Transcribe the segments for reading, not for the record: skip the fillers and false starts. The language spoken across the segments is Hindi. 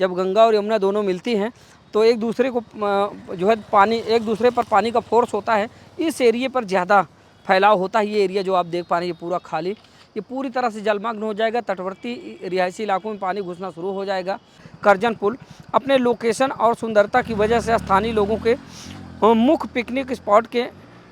जब गंगा और यमुना दोनों मिलती हैं तो एक दूसरे को जो है पानी, एक दूसरे पर पानी का फोर्स होता है, इस एरिए पर ज़्यादा फैलाव होता है। ये एरिया जो आप देख पा रहे हैं ये पूरा खाली, ये पूरी तरह से जलमग्न हो जाएगा। तटवर्ती रिहायशी इलाकों में पानी घुसना शुरू हो जाएगा। करजन पुल अपने लोकेशन और सुंदरता की वजह से स्थानीय लोगों के मुख्य पिकनिक स्पॉट के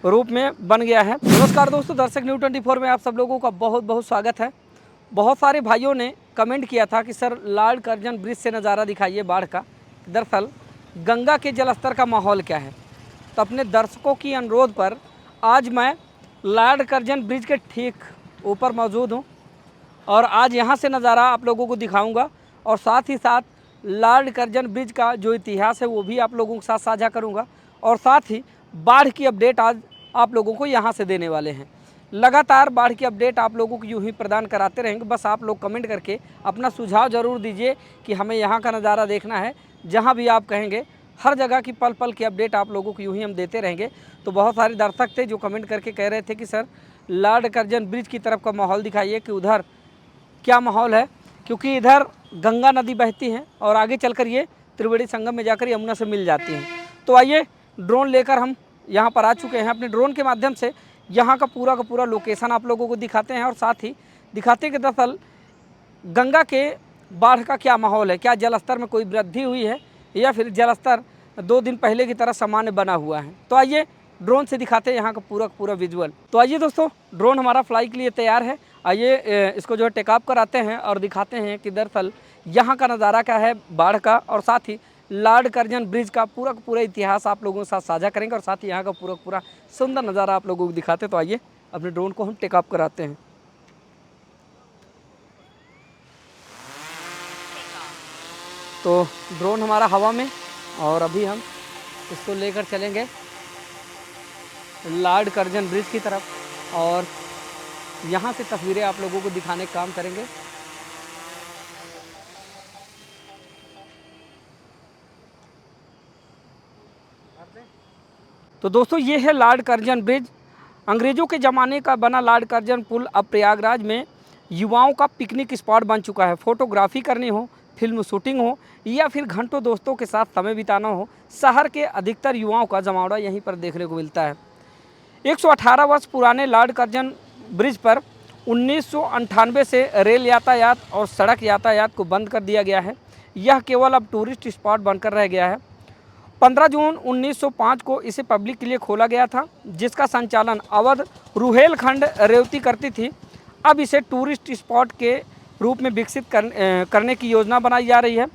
रूप में बन गया है। नमस्कार दोस्तों, दर्शक न्यूज़ 24 में आप सब लोगों का बहुत बहुत स्वागत है। बहुत सारे भाइयों ने कमेंट किया था कि सर लॉर्ड कर्जन ब्रिज से नज़ारा दिखाइए बाढ़ का। दरअसल गंगा के जलस्तर का माहौल क्या है, तो अपने दर्शकों की अनुरोध पर आज मैं लॉर्ड कर्जन ब्रिज के ठीक ऊपर मौजूद हूँ और आज यहाँ से नज़ारा आप लोगों को दिखाऊंगा और साथ ही साथ लॉर्ड कर्जन ब्रिज का जो इतिहास है वो भी आप लोगों के साथ साझा करूँगा और साथ ही बाढ़ की अपडेट आज आप लोगों को यहाँ से देने वाले हैं। लगातार बाढ़ की अपडेट आप लोगों को यूँ ही प्रदान कराते रहेंगे। बस आप लोग कमेंट करके अपना सुझाव ज़रूर दीजिए कि हमें यहाँ का नज़ारा देखना है। जहाँ भी आप कहेंगे हर जगह की पल पल की अपडेट आप लोगों को यूँ ही हम देते रहेंगे। तो बहुत सारे दर्शक थे जो कमेंट करके कह रहे थे कि सर लॉर्ड कर्जन ब्रिज की तरफ का माहौल दिखाइए कि उधर क्या माहौल है, क्योंकि इधर गंगा नदी बहती है और आगे चलकर ये त्रिवेणी संगम में जाकर यमुना से मिल जाती हैं। तो आइए ड्रोन लेकर हम यहाँ पर आ चुके हैं। अपने ड्रोन के माध्यम से यहाँ का पूरा लोकेशन आप लोगों को दिखाते हैं और साथ ही दिखाते हैं कि दरअसल गंगा के बाढ़ का क्या माहौल है, क्या जलस्तर में कोई वृद्धि हुई है या फिर जलस्तर 2 दिन पहले की तरह सामान्य बना हुआ है। तो आइए ड्रोन से दिखाते हैं यहाँ का पूरा विजुअल। तो आइए दोस्तों, ड्रोन हमारा फ्लाई के लिए तैयार है। आइए इसको जो है टेक ऑफ कराते हैं और दिखाते हैं कि दरअसल यहाँ का नज़ारा क्या है बाढ़ का, और साथ ही लॉर्ड कर्जन ब्रिज का पूरा इतिहास आप लोगों के साथ साझा करेंगे और साथ ही यहाँ का पूरा सुंदर नज़ारा आप लोगों को दिखाते हैं। तो आइए अपने ड्रोन को हम टेक ऑफ कराते हैं। तो ड्रोन हमारा हवा में और अभी हम इसको लेकर चलेंगे लॉर्ड कर्जन ब्रिज की तरफ और यहाँ से तस्वीरें आप लोगों को दिखाने का काम करेंगे। तो दोस्तों ये है लॉर्ड कर्जन ब्रिज। अंग्रेज़ों के ज़माने का बना लॉर्ड कर्जन पुल अब प्रयागराज में युवाओं का पिकनिक स्पॉट बन चुका है। फोटोग्राफी करनी हो, फिल्म शूटिंग हो या फिर घंटों दोस्तों के साथ समय बिताना हो, शहर के अधिकतर युवाओं का जमावड़ा यहीं पर देखने को मिलता है। 118 वर्ष पुराने लॉर्ड कर्जन ब्रिज पर 1998 से रेल यातायात और सड़क यातायात को बंद कर दिया गया है। यह केवल अब टूरिस्ट स्पॉट बनकर रह गया है। 15 जून 1905 को इसे पब्लिक के लिए खोला गया था, जिसका संचालन अवध रुहेलखंड रेवती करती थी। अब इसे टूरिस्ट स्पॉट के रूप में विकसित करने की योजना बनाई जा रही है,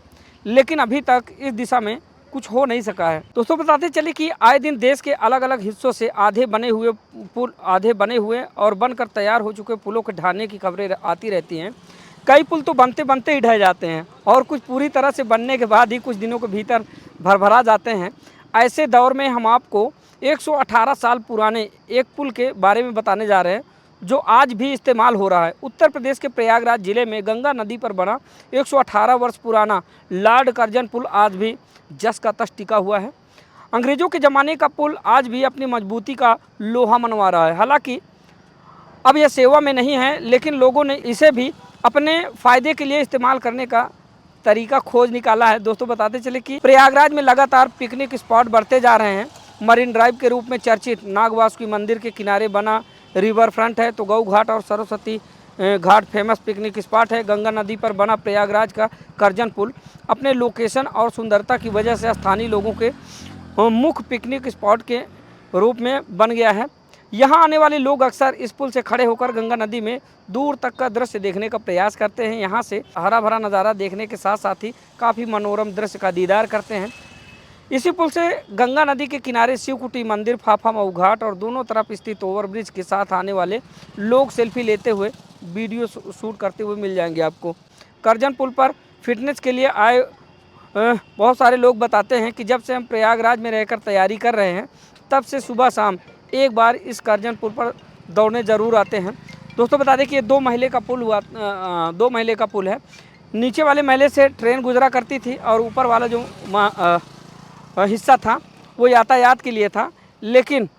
लेकिन अभी तक इस दिशा में कुछ हो नहीं सका है। दोस्तों बताते चले कि आए दिन देश के अलग अलग हिस्सों से आधे बने हुए और बनकर तैयार हो चुके पुलों के ढहने की खबरें आती रहती हैं। कई पुल तो बनते बनते ही ढह जाते हैं और कुछ पूरी तरह से बनने के बाद ही कुछ दिनों के भीतर भरभरा जाते हैं। ऐसे दौर में हम आपको 118 साल पुराने एक पुल के बारे में बताने जा रहे हैं जो आज भी इस्तेमाल हो रहा है। उत्तर प्रदेश के प्रयागराज जिले में गंगा नदी पर बना 118 वर्ष पुराना लॉर्ड कर्जन पुल आज भी जस का तस टिका हुआ है। अंग्रेज़ों के ज़माने का पुल आज भी अपनी मजबूती का लोहा मनवा रहा है। हालांकि अब यह सेवा में नहीं है, लेकिन लोगों ने इसे भी अपने फ़ायदे के लिए इस्तेमाल करने का तरीका खोज निकाला है। दोस्तों बताते चले कि प्रयागराज में लगातार पिकनिक स्पॉट बढ़ते जा रहे हैं। मरीन ड्राइव के रूप में चर्चित नागवासुकी मंदिर के किनारे बना रिवर फ्रंट है, तो गऊ घाट और सरस्वती घाट फेमस पिकनिक स्पॉट है। गंगा नदी पर बना प्रयागराज का कर्जन पुल अपने लोकेशन और सुंदरता की वजह से स्थानीय लोगों के मुख्य पिकनिक स्पॉट के रूप में बन गया है। यहाँ आने वाले लोग अक्सर इस पुल से खड़े होकर गंगा नदी में दूर तक का दृश्य देखने का प्रयास करते हैं। यहाँ से हरा भरा नज़ारा देखने के साथ साथ ही काफ़ी मनोरम दृश्य का दीदार करते हैं। इसी पुल से गंगा नदी के किनारे शिवकुटी मंदिर, फाफा मऊ घाट और दोनों तरफ स्थित ओवरब्रिज के साथ आने वाले लोग सेल्फी लेते हुए, वीडियो शूट करते हुए मिल जाएंगे आपको। कर्जन पुल पर फिटनेस के लिए आए बहुत सारे लोग बताते हैं कि जब से हम प्रयागराज में रहकर तैयारी कर रहे हैं तब से सुबह शाम एक बार इस कर्जन पुल पर दौड़ने ज़रूर आते हैं। दोस्तों बता दें कि ये 2 महले का पुल हुआ, 2 महले का पुल है। नीचे वाले महले से ट्रेन गुजरा करती थी और ऊपर वाला जो हिस्सा था वो यातायात के लिए था, लेकिन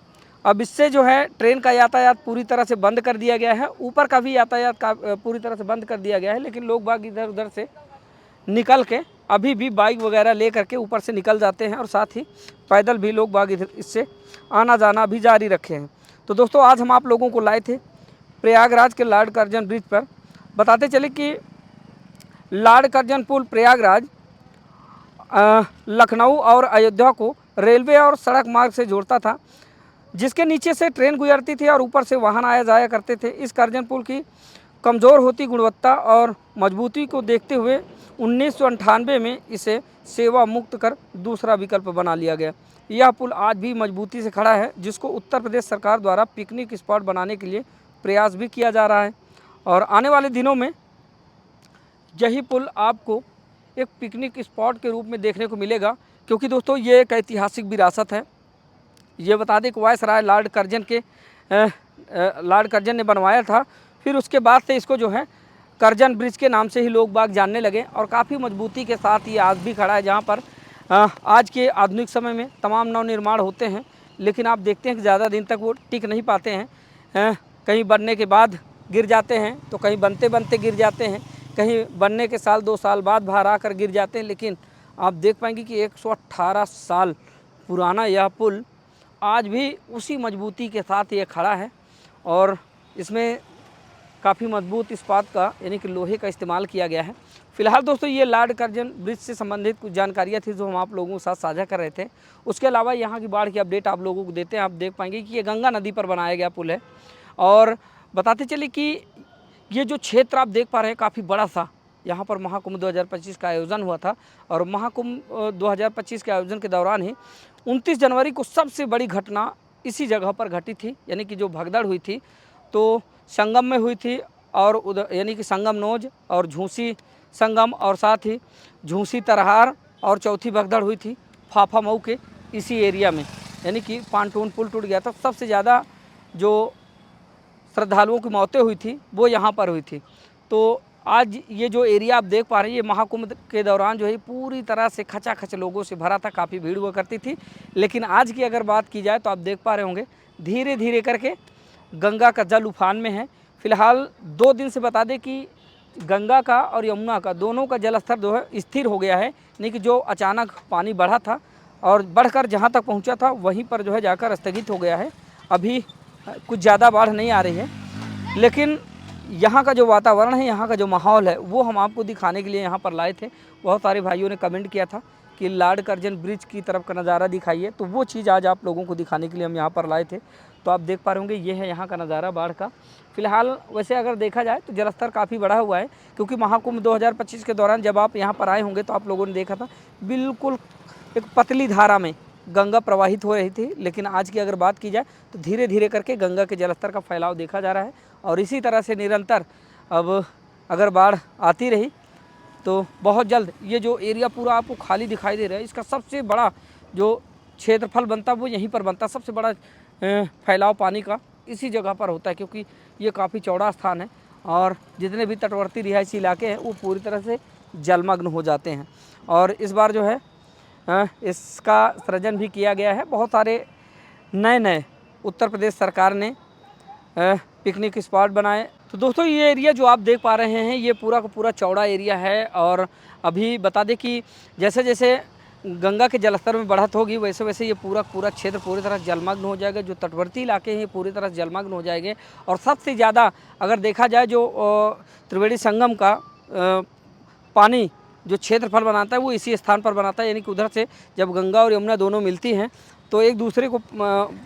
अब इससे जो है ट्रेन का यातायात पूरी तरह से बंद कर दिया गया है। ऊपर का भी यातायात का पूरी तरह से बंद कर दिया गया है, लेकिन लोग बाग इधर उधर से निकल के अभी भी बाइक वगैरह ले करके ऊपर से निकल जाते हैं और साथ ही पैदल भी लोग बाग इधर इससे आना जाना भी जारी रखे हैं। तो दोस्तों आज हम आप लोगों को लाए थे प्रयागराज के लॉर्ड कर्जन ब्रिज पर। बताते चले कि लॉर्ड कर्जन पुल प्रयागराज लखनऊ और अयोध्या को रेलवे और सड़क मार्ग से जोड़ता था, जिसके नीचे से ट्रेन गुजरती थी और ऊपर से वाहन आया जाया करते थे। इस कर्जन पुल की कमज़ोर होती गुणवत्ता और मजबूती को देखते हुए 1998 में इसे सेवा मुक्त कर दूसरा विकल्प बना लिया गया। यह पुल आज भी मजबूती से खड़ा है, जिसको उत्तर प्रदेश सरकार द्वारा पिकनिक स्पॉट बनाने के लिए प्रयास भी किया जा रहा है। और आने वाले दिनों में यही पुल आपको एक पिकनिक स्पॉट के रूप में देखने को मिलेगा, क्योंकि दोस्तों ये एक ऐतिहासिक विरासत है। ये बता दें कि वायसराय लॉर्ड कर्जन ने बनवाया था, फिर उसके बाद से इसको जो है कर्जन ब्रिज के नाम से ही लोग बाग जानने लगे और काफ़ी मजबूती के साथ ये आज भी खड़ा है। जहाँ पर आज के आधुनिक समय में तमाम नवनिर्माण होते हैं, लेकिन आप देखते हैं कि ज़्यादा दिन तक वो टिक नहीं पाते हैं। कहीं बनने के बाद गिर जाते हैं, तो कहीं बनते बनते गिर जाते हैं, कहीं बनने के साल 2 साल बाद बाहर आकर गिर जाते हैं। लेकिन आप देख पाएंगे कि 118 साल पुराना यह पुल आज भी उसी मजबूती के साथ ये खड़ा है और इसमें काफ़ी मजबूत इस्पात का यानी कि लोहे का इस्तेमाल किया गया है। फिलहाल दोस्तों ये लॉर्ड कर्जन ब्रिज से संबंधित कुछ जानकारियाँ थी जो हम आप लोगों के साथ साझा कर रहे थे। उसके अलावा यहाँ की बाढ़ की अपडेट आप लोगों को देते हैं। आप देख पाएंगे कि ये गंगा नदी पर बनाया गया पुल है। और बताते चले कि ये जो क्षेत्र आप देख पा रहे हैं काफ़ी बड़ा सा, यहाँ पर महाकुंभ 2025 का आयोजन हुआ था और महाकुंभ 2025 के आयोजन के दौरान ही 29 जनवरी को सबसे बड़ी घटना इसी जगह पर घटी थी, यानी कि जो भगदड़ हुई थी तो संगम में हुई थी और यानी कि संगम नोज और झूसी संगम और साथ ही झूसी तरहार और चौथी भगदड़ हुई थी फाफा मऊ के इसी एरिया में, यानी कि पानटून पुल टूट गया था। सबसे ज़्यादा जो श्रद्धालुओं की मौतें हुई थी वो यहाँ पर हुई थी। तो आज ये जो एरिया आप देख पा रहे हैं ये महाकुंभ के दौरान जो है पूरी तरह से खचाखच लोगों से भरा था, काफ़ी भीड़ हुआ करती थी। लेकिन आज की अगर बात की जाए तो आप देख पा रहे होंगे धीरे धीरे करके गंगा का जल उफान में है। फिलहाल 2 दिन से बता दें कि गंगा का और यमुना का दोनों का जल स्तर जो है स्थिर हो गया है, नहीं कि जो अचानक पानी बढ़ा था और बढ़कर जहाँ तक पहुँचा था वहीं पर जो है जाकर स्थगित हो गया है। अभी कुछ ज़्यादा बाढ़ नहीं आ रही है, लेकिन यहाँ का जो वातावरण है, यहाँ का जो माहौल है वो हम आपको दिखाने के लिए यहाँ पर लाए थे। बहुत सारे भाइयों ने कमेंट किया था कि लॉर्ड कर्जन ब्रिज की तरफ का नज़ारा दिखाइए, तो वो चीज़ आज आप लोगों को दिखाने के लिए हम यहाँ पर लाए थे। तो आप देख पा रहे होंगे ये है यहाँ का नज़ारा बाढ़ का। फिलहाल वैसे अगर देखा जाए तो जलस्तर काफ़ी बढ़ा हुआ है, क्योंकि महाकुंभ 2025 के दौरान जब आप यहाँ पर आए होंगे तो आप लोगों ने देखा था बिल्कुल एक पतली धारा में गंगा प्रवाहित हो रही थी। लेकिन आज की अगर बात की जाए तो धीरे धीरे करके गंगा के जलस्तर का फैलाव देखा जा रहा है और इसी तरह से निरंतर अब अगर बाढ़ आती रही तो बहुत जल्द ये जो एरिया पूरा आपको खाली दिखाई दे रहा है, इसका सबसे बड़ा जो क्षेत्रफल बनता वो यहीं पर बनता। सबसे बड़ा फैलाव पानी का इसी जगह पर होता है, क्योंकि ये काफ़ी चौड़ा स्थान है और जितने भी तटवर्ती रिहायशी इलाके हैं वो पूरी तरह से जलमग्न हो जाते हैं। और इस बार जो है इसका सृजन भी किया गया है। बहुत सारे नए उत्तर प्रदेश सरकार ने पिकनिक स्पॉट बनाए। तो दोस्तों ये एरिया जो आप देख पा रहे हैं ये पूरा का पूरा चौड़ा एरिया है और अभी बता दें कि जैसे जैसे गंगा के जलस्तर में बढ़त होगी वैसे वैसे ये पूरा क्षेत्र पूरी तरह जलमग्न हो जाएगा। जो तटवर्ती इलाके हैं पूरी तरह जलमग्न हो जाएंगे और सबसे ज़्यादा अगर देखा जाए जो त्रिवेणी संगम का पानी जो क्षेत्रफल बनाता है वो इसी स्थान पर बनाता है, यानी कि उधर से जब गंगा और यमुना दोनों मिलती हैं तो एक दूसरे को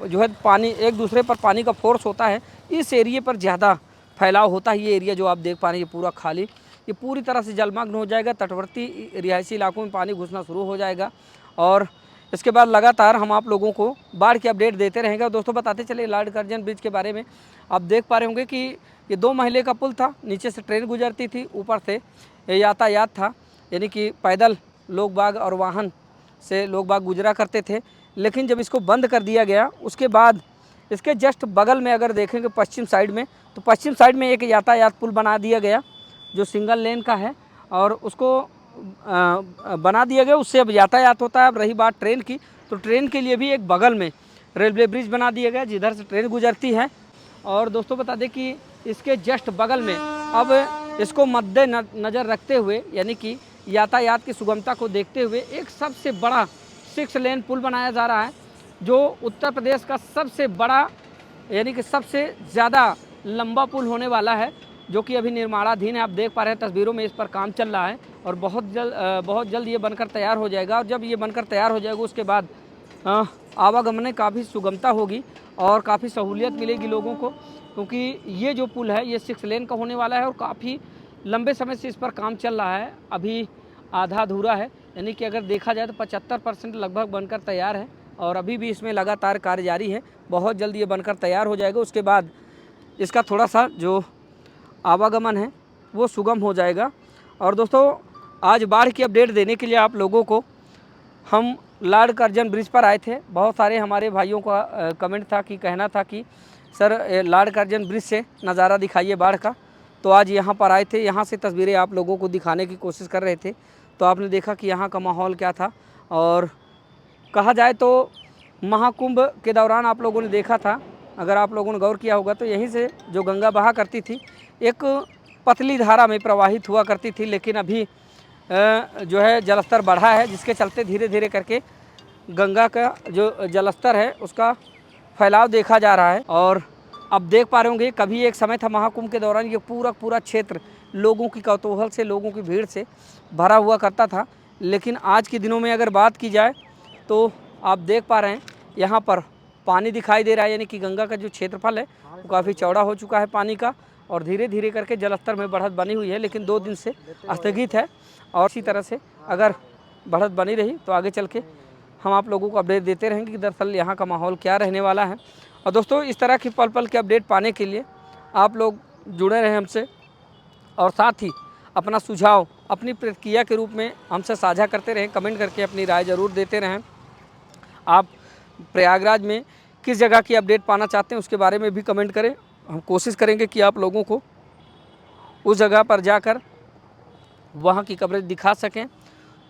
जो है पानी एक दूसरे पर पानी का फोर्स होता है, इस एरिए पर ज़्यादा फैलाव होता है। ये एरिया जो आप देख पा रहे हैं ये पूरा खाली, ये पूरी तरह से जलमग्न हो जाएगा। तटवर्ती रिहायशी इलाकों में पानी घुसना शुरू हो जाएगा और इसके बाद लगातार हम आप लोगों को बाढ़ की अपडेट देते रहेंगे। दोस्तों बताते चले लॉर्ड कर्जन ब्रिज के बारे में, आप देख पा रहे होंगे कि ये 2 महले का पुल था, नीचे से ट्रेन गुजरती थी, ऊपर से यातायात था, यानी कि पैदल लोग बाग और वाहन से लोग बाग गुजरा करते थे। लेकिन जब इसको बंद कर दिया गया उसके बाद इसके जस्ट बगल में अगर देखेंगे पश्चिम साइड में, तो पश्चिम साइड में एक यातायात पुल बना दिया गया जो सिंगल लेन का है और उसको बना दिया गया, उससे अब यातायात होता है। अब रही बात ट्रेन की, तो ट्रेन के लिए भी एक बगल में रेलवे ब्रिज बना दिया गया जिधर से ट्रेन गुजरती है। और दोस्तों बता दें कि इसके जस्ट बगल में अब इसको मद्देनज़र रखते हुए, यानी कि यातायात की सुगमता को देखते हुए एक सबसे बड़ा 6 लेन पुल बनाया जा रहा है, जो उत्तर प्रदेश का सबसे बड़ा यानी कि सबसे ज़्यादा लंबा पुल होने वाला है, जो कि अभी निर्माणाधीन है। आप देख पा रहे हैं तस्वीरों में, इस पर काम चल रहा है और बहुत जल्द ये बनकर तैयार हो जाएगा। और जब ये बनकर तैयार हो जाएगा उसके बाद आवागमन में काफ़ी सुगमता होगी और काफ़ी सहूलियत मिलेगी लोगों को, क्योंकि ये जो पुल है ये 6 लेन का होने वाला है और काफ़ी लंबे समय से इस पर काम चल रहा है। अभी आधा अधूरा है, यानी कि अगर देखा जाए तो 75% लगभग बनकर तैयार है और अभी भी इसमें लगातार कार्य जारी है। बहुत जल्द ये बनकर तैयार हो जाएगा, उसके बाद इसका थोड़ा सा जो आवागमन है वो सुगम हो जाएगा। और दोस्तों, आज बाढ़ की अपडेट देने के लिए आप लोगों को हम लॉर्ड कर्जन ब्रिज पर आए थे। बहुत सारे हमारे भाइयों का कमेंट था कि कहना था कि सर लॉर्ड कर्जन ब्रिज से नज़ारा दिखाइए बाढ़ का। तो आज यहाँ पर आए थे, यहाँ से तस्वीरें आप लोगों को दिखाने की कोशिश कर रहे थे। तो आपने देखा कि यहाँ का माहौल क्या था। और कहा जाए तो महाकुंभ के दौरान आप लोगों ने देखा था, अगर आप लोगों ने गौर किया होगा तो यहीं से जो गंगा बहा करती थी एक पतली धारा में प्रवाहित हुआ करती थी, लेकिन अभी जो है जलस्तर बढ़ा है, जिसके चलते धीरे धीरे करके गंगा का जो जलस्तर है उसका फैलाव देखा जा रहा है। और अब देख पा रहे होंगे, कभी एक समय था महाकुंभ के दौरान ये पूरा क्षेत्र लोगों की कौतूहल से, लोगों की भीड़ से भरा हुआ करता था। लेकिन आज के दिनों में अगर बात की जाए तो आप देख पा रहे हैं यहाँ पर पानी दिखाई दे रहा है, यानी कि गंगा का जो क्षेत्रफल है वो काफ़ी चौड़ा हो चुका है पानी का और धीरे धीरे करके जलस्तर में बढ़त बनी हुई है, लेकिन 2 दिन से स्थगित है। और इसी तरह से अगर बढ़त बनी रही तो आगे चल के हम आप लोगों को अपडेट देते रहेंगे कि दरअसल यहाँ का माहौल क्या रहने वाला है। और दोस्तों, इस तरह की पल पल के अपडेट पाने के लिए आप लोग जुड़े रहें हमसे और साथ ही अपना सुझाव अपनी प्रतिक्रिया के रूप में हमसे साझा करते रहें। कमेंट करके अपनी राय ज़रूर देते रहें। आप प्रयागराज में किस जगह की अपडेट पाना चाहते हैं उसके बारे में भी कमेंट करें। हम कोशिश करेंगे कि आप लोगों को उस जगह पर जाकर वहाँ की कवरेज दिखा सकें।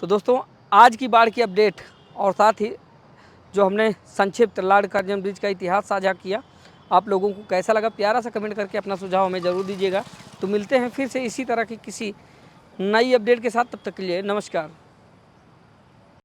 तो दोस्तों, आज की बाढ़ की अपडेट और साथ ही जो हमने संक्षिप्त लॉर्ड कर्जन ब्रिज का इतिहास साझा किया, आप लोगों को कैसा लगा प्यारा सा कमेंट करके अपना सुझाव हमें ज़रूर दीजिएगा। तो मिलते हैं फिर से इसी तरह की किसी नई अपडेट के साथ, तब तक के लिए नमस्कार।